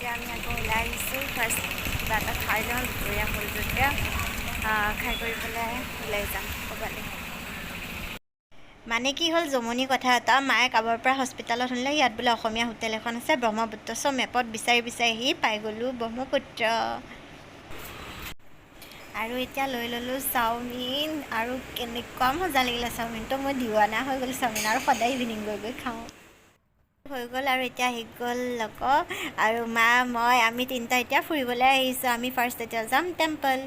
এতিয়া আমি আকৌ ওলাই আহিছোঁ ফাৰ্ষ্ট কিবা এটা খাই লওঁ দুপৰীয়া হ'ল যেতিয়া খাই কৰি পেলাই ওলাই যাম ক'ৰবালৈ মানে কি হ'ল জমনি কথা এটা মায়ে কাবৰ পৰা হস্পিটেলত শুনিলে ইয়াত বোলে অসমীয়া হোটেল এখন আছে ব্ৰহ্মপুত্ৰ চ' মেপত বিচাৰি বিচাৰি আহি পাই গ'লোঁ ব্ৰহ্মপুত্ৰ আৰু এতিয়া লৈ ল'লোঁ চাওমিন আৰু কেনেকুৱা মজা লাগিলে চাওমিনটো মই দিৱানা হৈ গ'লোঁ চাওমিন আৰু সদায় ইভিনিং গৈ গৈ খাওঁ হৈ গ'ল আৰু এতিয়া আহি গ'ল আকৌ আৰু মা মই আমি তিনিটা এতিয়া ফুৰিবলৈ আহিছোঁ আমি ফাৰ্ষ্ট এতিয়া যাম টেম্পল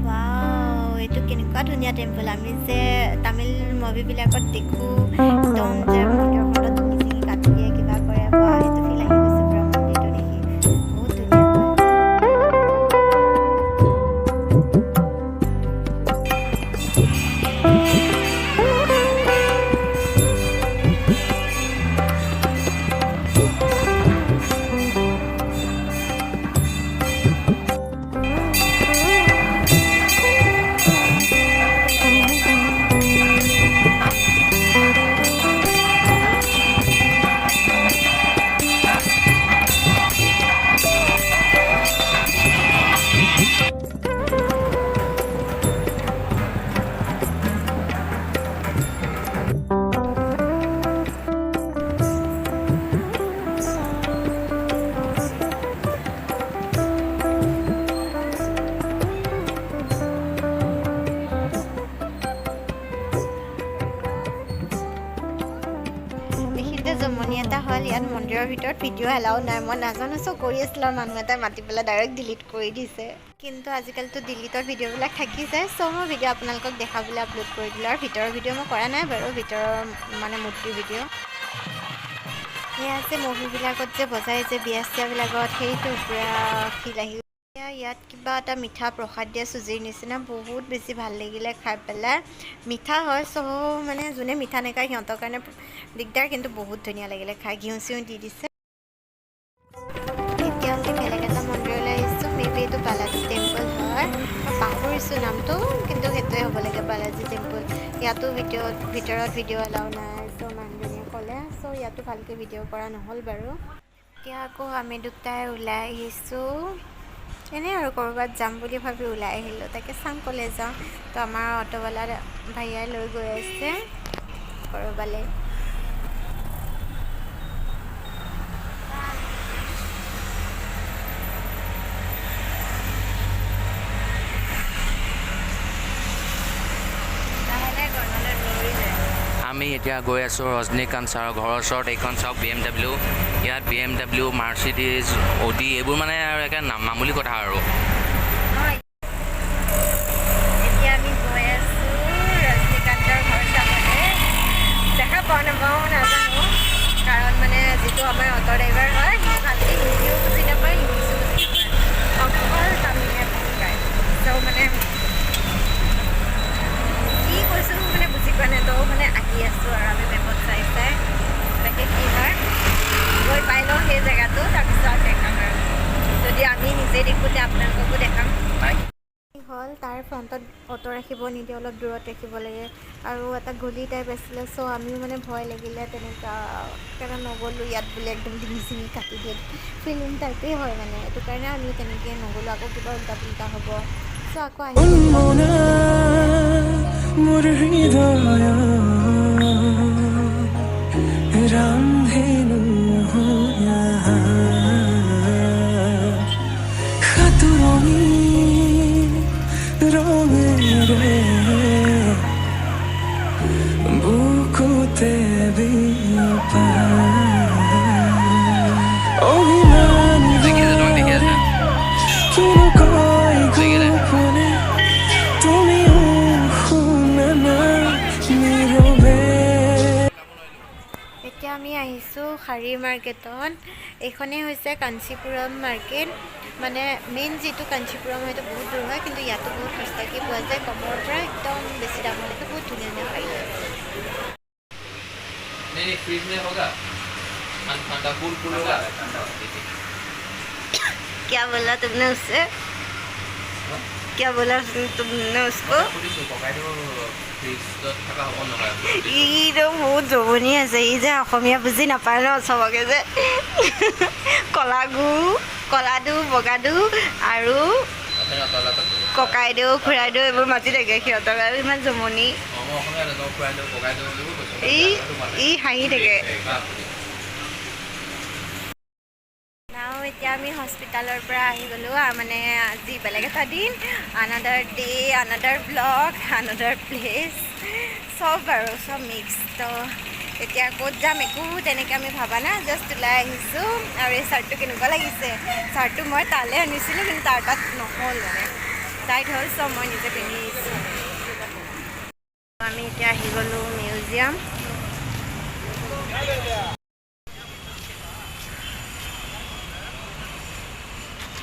ৱাও এইটো কেনেকুৱা ধুনীয়া টেম্পল আমি যে তামিল মুভিবিলাকত দেখোঁ একদম যে মন্দিৰখনত ধুনি চিঙি কাটি দিয়ে কিবা কৰে বা সেইটো ফিল আহি গৈছে পুৰা মন্দিৰটো দেখি বহুত ধুনীয়া জমনি এটা হ'ল ইয়াত মন্দিৰৰ ভিতৰত ভিডিঅ' এলাও নাই মই নাজানো চ' কৰি আছিলোঁ আৰু মানুহ এটাই মাতি পেলাই ডাইৰেক্ট ডিলিট কৰি দিছে কিন্তু আজিকালিতো ডিলিটৰ ভিডিঅ'বিলাক থাকি যায় চ' মই ভিডিঅ' আপোনালোকক দেখাবলৈ আপলোড কৰি দিলোঁ আৰু ভিতৰৰ ভিডিঅ' মই কৰা নাই বাৰু ভিতৰৰ মানে মূৰ্তিৰ ভিডিঅ' সেয়া যে মুভিবিলাকত যে বজাই যে বিয়া চিয়াবিলাকত সেইটো পূৰা ফিল আহি ইয়াত কিবা এটা মিঠা প্ৰসাদ দিয়া চুজিৰ নিচিনা বহুত বেছি ভাল লাগিলে খাই পেলাই মিঠা হয় চ' মানে যোনে মিঠা নাখায় সিহঁতৰ কাৰণে দিগদাৰ কিন্তু বহুত ধুনীয়া লাগিলে খাই ঘিউ চিউ দি দিছে এতিয়া আমি বেলেগ এটা মন্দিৰলৈ আহিছোঁ মেবি এইটো বালাজী টেম্পল হয় মই পাহৰিছোঁ নামটো কিন্তু সেইটোৱে হ'ব লাগে বালাজী টেম্পল ইয়াতো ভিতৰত ভিডিঅ' এলাও নাই চ' মানুহজনীয়ে ক'লে চ' ইয়াতো ভালকৈ ভিডিঅ' কৰা নহ'ল বাৰু এতিয়া আকৌ আমি দুটাই ওলাই আহিছোঁ এনেই আৰু ক'ৰবাত যাম বুলি ভাবি ওলাই আহিলোঁ তাকে চাং ক'লে যাওঁ তো আমাৰ অটোৱালা ভাইয়াই লৈ গৈ আছে ক'ৰবালৈ আমি এতিয়া গৈ আছোঁ ৰজনীকান্ত ছাৰৰ ঘৰৰ ওচৰত এইখন চাওক BMW ইয়াত BMW মাৰ্চিডিজ অডি এইবোৰ মানে আৰু একে মামুলি কথা আৰু এতিয়া আমি গৈ আছোঁ ৰজনীকান্তৰ ঘৰ চাবলৈ দেখা পোৱা নাপাওঁ নাজানো কাৰণ মানে যিটো আমাৰ অটো ড্ৰাইভাৰ হয় সি ভালকৈ হিন্দীও বুজি নাপায় ইংলিছো বুজি নাপায় অকল তামিলহে বুজি পায় ত' মানে কি কৈছোঁ মানে বুজি পোৱা নাই তো মানে আহি আছোঁ আৰু আমি মেপত চাই চাই তাকে কি হয় গৈ পাই লওঁ সেই জেগাটো তাৰপিছত দেখাম আৰু যদি আমি নিজে দেখোঁতে আপোনালোককো দেখাম হ'ল তাৰ ফ্ৰণ্টত অটো ৰাখিব নিদিয়ে অলপ দূৰত ৰাখিব লাগে আৰু এটা গলি টাইপ আছিলে চ' আমিও মানে ভয় লাগিলে তেনেকুৱা কাৰণে নগ'লোঁ ইয়াত বোলে একদম ডিঙি চিঙি কাটি দিয়ে ফিল্ম টাইপেই হয় মানে সেইটো কাৰণে আমি তেনেকৈ নগ'লোঁ আকৌ কিবা উল্টা পুল্টা হ'ব চ' আকৌ এতিয়া আমি আহিছোঁ শাৰী মাৰ্কেটত এইখনেই হৈছে কাঞ্চীপুৰম মাৰ্কেট মানে মেইন যিটো কাঞ্চীপুৰম সেইটো বহুত দূৰ হয় কিন্তু ইয়াতো বহুত সস্তাকৈ পোৱা যায় কমৰ পৰা একদম বেছি দামলৈকে বহুত ধুনীয়া ধুনীয়া শাৰী আছে क्या बोला तुमने उससे क्या बोला तुमने उसको ই বহুত জমনি আছে ই যে অসমীয়া বুজি নাপায় ন চবকে যে কলাডু বগাডু আৰু ককাইদেউ খুৰাইদেউ এইবোৰ মাতি থাকে সিহঁতক আৰু ইমান জমনি ই হাঁহি থাকে নাও এতিয়া আমি হস্পিটালৰ পৰা আহি গ'লোঁ মানে আজি বেলেগ এটা দিন another day another blog another place চব আৰু চব মিক্স তো এতিয়া ক'ত যাম একো তেনেকৈ আমি ভবা নাই জাষ্ট ওলাই আহিছোঁ আৰু এই চাৰ্টটো কেনেকুৱা লাগিছে চাৰ্টটো মই তালৈ আনিছিলোঁ কিন্তু তাৰ তাত নহ'ল মানে টাইট হ'ল চব মই নিজে পিন্ধি আহিছোঁ আমি এতিয়া আহি গ'লোঁ মিউজিয়াম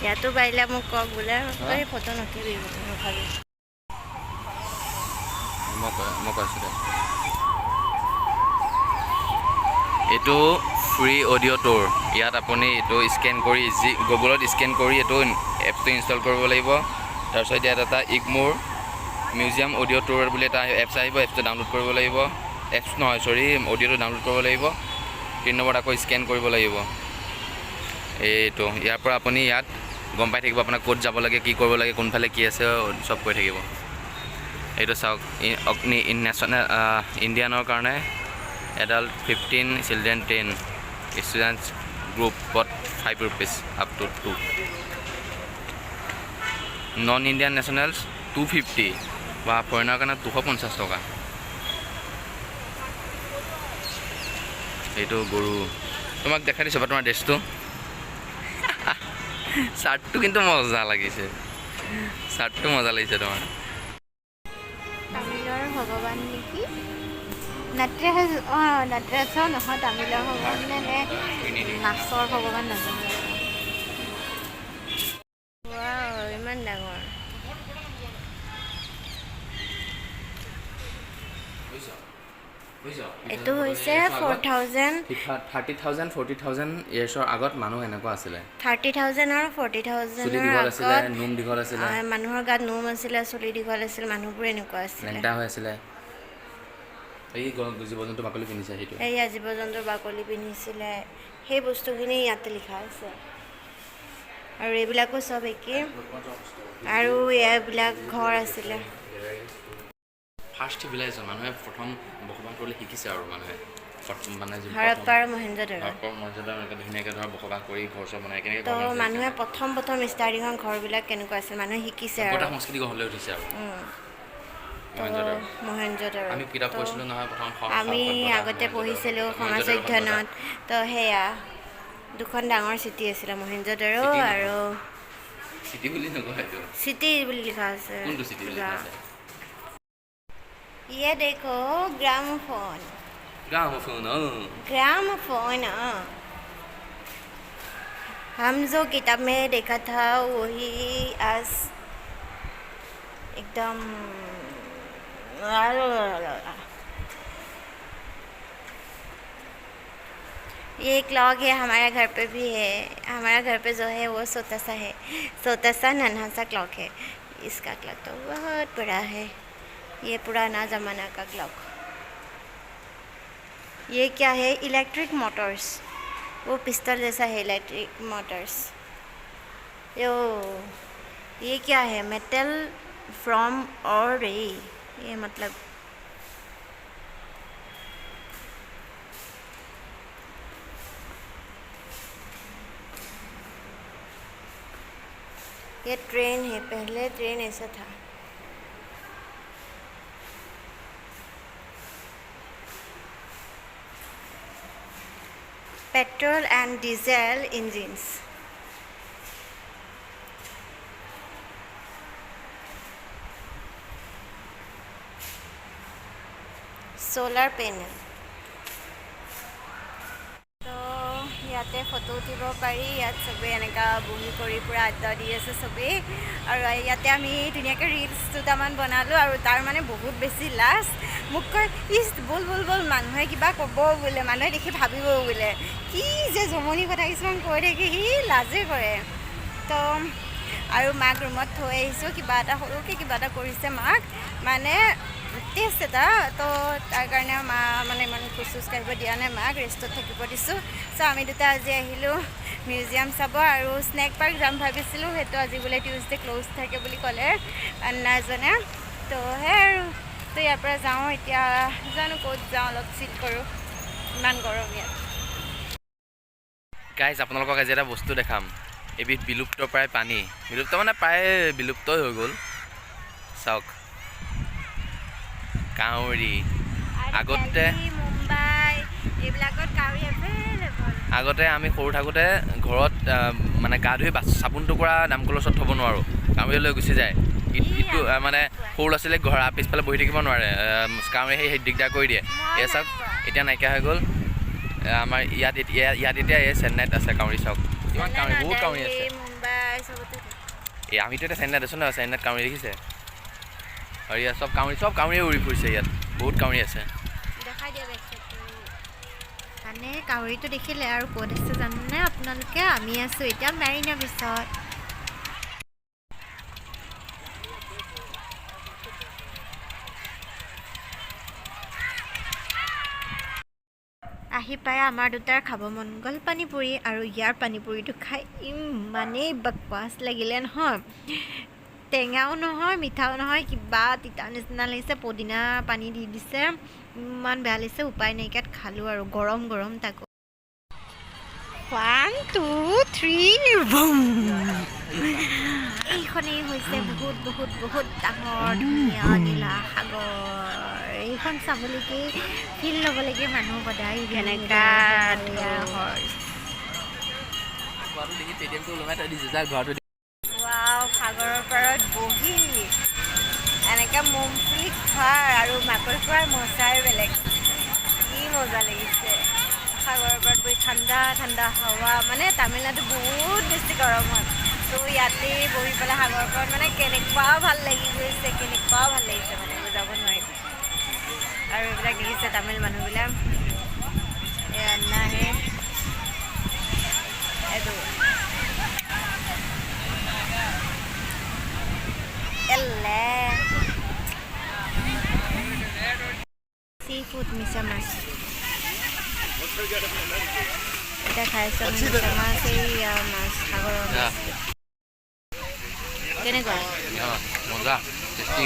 ইয়াতো পাৰিলে মোক কওক বোলে এই ফটো নুঠিবি নভাবি মই কৈছোঁ দে এইটো ফ্ৰী অডিঅ' টুৰ ইয়াত আপুনি এইটো স্কেন কৰি গুগলত স্কেন কৰি এইটো এপটো ইনষ্টল কৰিব লাগিব তাৰপিছত ইয়াত এটা ইগমোৰ মিউজিয়াম অডিঅ' টুৰ বুলি এটা এপছ আহিব এপটো ডাউনলোড কৰিব লাগিব এপছ নহয় চৰি অডিঅ'টো ডাউনলোড কৰিব লাগিব 3 নম্বৰত আকৌ স্কেন কৰিব লাগিব এইটো ইয়াৰ পৰা আপুনি ইয়াত গম পাই থাকিব আপোনাক ক'ত যাব লাগে কি কৰিব লাগে কোনফালে কি আছে চব কৈ থাকিব এইটো চাওক নেশ্যনেল ইণ্ডিয়ানৰ কাৰণে এডাল্ট 15 চিলড্ৰেন 10 ষ্টুডেণ্টছ গ্ৰুপত 5 rupees up to 2 non Indian nationals 250 বা ফৰেনাৰ কাৰণে 250 টকা এইটো গৰু তোমাক দেখাই দিছোঁ তোমাৰ ড্ৰেছটো চাৰ্টটো কিন্তু মজা লাগিছে তোমাৰ তামিলৰ ভগৱান নেকি নটৰাজ নহয় তামিলৰ ভগৱান নে নাচৰ ভগৱান নাজানো ইমান ডাঙৰ এইটো হৈছে 30,000 40,000 ইয়াৰ্ছৰ আগত মানুহ এনেকুৱা আছিলে 30,000 আৰু 40,000 আগত নোম দীঘল আছিলে মানুহৰ গাত নোম আছিলে চুলি দীঘল আছিল মানুহবোৰ এনেকুৱা আছিলে লেংটা হৈ আছিলে এই জীৱ জন্তু বাকলি পিন্ধিছে সেইটো এয়া জীৱ জন্তুৰ বাকলি পিন্ধিছিলে সেই বস্তুখিনি ইয়াতে লিখা আছে আৰু এইবিলাকো চব একেই আৰু এইবিলাক ঘৰ আছিলে ফাৰ্ষ্ট চিভিলাইজেশ্যন মানুহে প্ৰথম বসবাস কৰিবলৈ শিকিছে আৰু মানুহে মানে হৰপ্পা আৰু মহেঞ্জোদাৰো ধুনীয়াকৈ ধৰক বসবাস কৰি ঘৰ চৰ বনাই কেনেকৈ তো মানুহে প্ৰথম ষ্টাৰ্টিঙৰ ঘৰবিলাক কেনেকুৱা আছিল মানুহে শিকিছে আৰু সংস্কৃতি গঢ়লৈ উঠিছে আৰু মহেঞ্জোদাৰো আমি কিতাপ পঢ়িছিলোঁ নহয় প্ৰথম আমি আগতে পঢ়িছিলোঁ সমাজ অধ্যয়নত তো সেয়া দুখন ডাঙৰ চিটি আছিলে মহেঞ্জোদাৰো আৰু চিটি বুলি নকয় এইটো চিটি বুলি লিখা আছে কোনটো চিটি বুলি লিখা আছে ये देखो ग्रामोफोन हम जो किताब में देखा था वही आज एकदम ये क्लॉक है हमारे घर पे भी है हमारा घर पे जो है वो छोटा सा नन्हा सा क्लॉक है इसका क्लॉक तो बहुत बड़ा है ये पुराना ज़माना का क्लॉक ये क्या है इलेक्ट्रिक मोटर्स वो पिस्टल जैसा है इलेक्ट्रिक मोटर्स ये क्या है मेटल फ्रॉम और ये मतलब ये ट्रेन है पहले ट्रेन ऐसा था petrol and diesel engines solar panel তো ইয়াতে ফটো উঠিব পাৰি ইয়াত চবেই এনেকুৱা বহি কৰি পূৰা আড্ডা দি আছে চবেই আৰু ইয়াতে আমি ধুনীয়াকৈ ৰিলছ দুটামান বনালোঁ আৰু তাৰ মানে বহুত বেছি লাজ মোক কয় বল মানুহে কিবা ক'ব বোলে মানুহে দেখি ভাবিব বোলে কি যে জমনি কথা কিছুমান কৈ থাকে সি লাজে কৰে তো আৰু মাক ৰুমত থৈ আহিছোঁ কিবা এটা সৰুকৈ কিবা এটা কৰিছে মাক মানে টেষ্ট এটা তো তাৰ কাৰণে মা মানে ইমান খোজ কাঢ়িব দিয়া নাই মাক ৰেষ্টত থাকিব দিছোঁ চ' আমি দুটা আজি আহিলোঁ মিউজিয়াম চাব আৰু স্নেক পাৰ্ক যাম ভাবিছিলোঁ, সেইটো আজি বোলে টিউজডে ক্ল'জ থাকে বুলি ক'লে আন্নাজনে। তো সেই আৰু তো ইয়াৰ পৰা যাওঁ এতিয়া, জানো ক'ত যাওঁ, অলপ চিট কৰোঁ, ইমান গৰম ইয়াত। গাইজ আপোনালোকক আজি এটা বস্তু দেখাম, এবিধ বিলুপ্ত প্ৰায় পানী, বিলুপ্ত মানে প্ৰায় বিলুপ্তই হৈ গ'ল। চাওক কাউৰী। আগতে মুম্বাই এইবিলাকত কাউৰী এভেইলেবল। আগতে আমি সৰু থাকোঁতে ঘৰত মানে গা ধুই চাবোন টুকুৰা নামকলৰ ওচৰত থ'ব নোৱাৰোঁ, কাউৰীয়ে লৈ গুচি যায়। ইটো মানে সৰু ল'ৰা ছোৱালীক ঘৰ পিছফালে বহি থাকিব নোৱাৰে, কাউৰীয়ে সেই দিগদাৰ কৰি দিয়ে। এয়া চাওক এতিয়া নাইকিয়া হৈ গ'ল। আমাৰ ইয়াত এতিয়া এই চেন্নাইত আছে কাউৰী। চাওক ইমান কাউৰী, বহুত কাউৰী আছে। এই আমিতো এতিয়া চেন্নাইত আছোঁ ন, চেন্নাইত কাউৰী দেখিছে? আৰু ইয়াত চব কাউৰীয়ে উৰি ফুৰিছে, ইয়াত বহুত কাউৰী আছে। মানে কাউৰীটো দেখিলে আৰু ক'ত আছে জানেনে আপোনালোকে? আমি আছোঁ এতিয়া মেৰিনা বিচত। আহি পাই আমাৰ দুটাৰ খাব মন গ'ল পানীপুৰি, আৰু ইয়াৰ পানীপুৰিটো খাই ইমানেই বাকৱাচ লাগিলে নহয়। টেঙাও নহয় মিঠাও নহয়, কিবা তিতা নিচিনা লাগিছে। পদিনা পানী দি দিছে, ইমান বেয়া লাগিছে। উপায় নাইকিয়াত খালোঁ আৰু গৰম গৰম তাকো। 1 2 3 বুম। এইখনেই হৈছে বহুত বহুত বহুত ডাঙৰ ধুনীয়া নীলা সাগৰ। এইখন চাবলৈকে ফিল ল'বলৈকে মানুহ সদায় কেনেকা সাগৰৰ পাৰত বহি এনেকৈ মমফলি খোৱা আৰু মাকৈ খোৱাৰ মজাই বেলেগ। কি মজা লাগিছে সাগৰৰ পাৰত বহি, ঠাণ্ডা ঠাণ্ডা হাৱা। মানে তামিলনাডু বহুত বেছি গৰম হয়, তো ইয়াতে বহি পেলাই সাগৰৰ পাৰত মানে কেনেকুৱা ভাল লাগি গৈছে, কেনেকুৱা ভাল লাগিছে মানে বুজাব নোৱাৰিম। আৰু এইবিলাক দেখিছে তামিল মানুহবিলাক, এয়া নাহে এইটো চি ফুড মিছা মাছ। এতিয়া খাইছোঁ মিছা মাছ, এই মাছ সাগৰৰ মাছ। কেনেকুৱা? মজা টেষ্টি।